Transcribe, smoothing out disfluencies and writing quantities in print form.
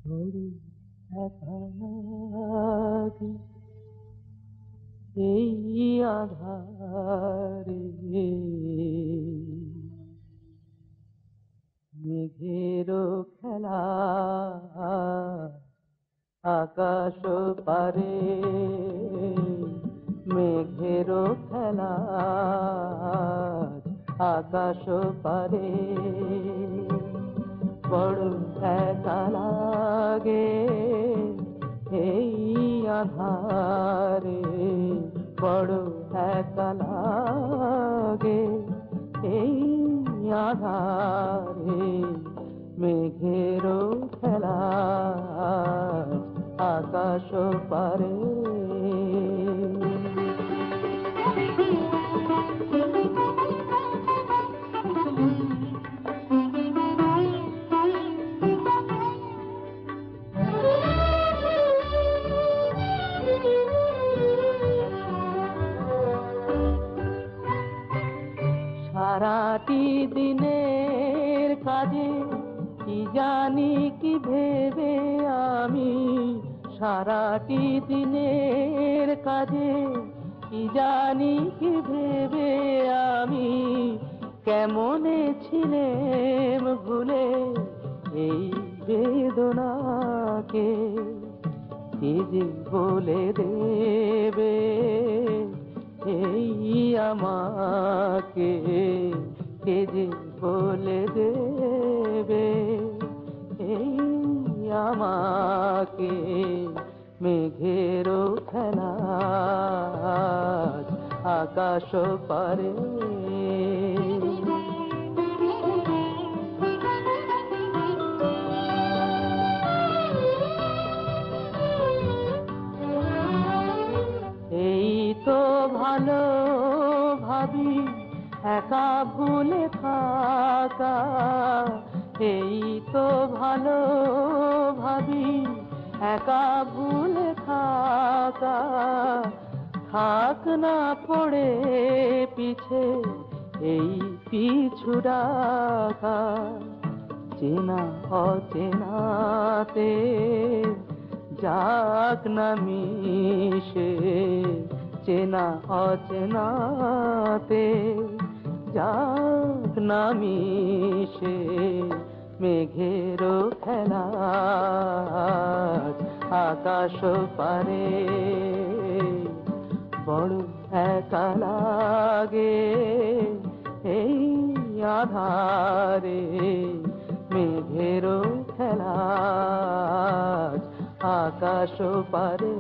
বড় একা লাগে এই আধারে, মেঘেরও খেলা আকাশ পারে, মেঘেরও খেলা আকাশ পারে। বড় একা লাগে এই আধারে, বড় একা লাগে এই আধারে, মেঘেরও খেলা আকাশ পারে। সারাটি দিনের কাজে কি জানি কি ভেবে আমি, সারাটি দিনের কাজে কি জানি কি ভেবে আমি, কেমনে ছিলেম ভুলে এই বেদনাকে, কে যে বলে দেবে এই আমাকে, কে যে বলে দেবে এই আমাকে। মেঘেরও খেলা আকাশ পারে। এই তো ভালো ভাবি একা ভুলে থাকা, এই তো ভালো ভাবি একা ভুলে থাকা, থাক না পড়ে পিছে এই পিছু ডাকা। চেনা অচেনাতে যাক না মিশে, চেনা অচেনাতে যাক না মিশে, মেঘেরও খেলা আকাশ পারে। বড় একা লাগে এই আধারে, মেঘেরও খেলা আকাশ পারে।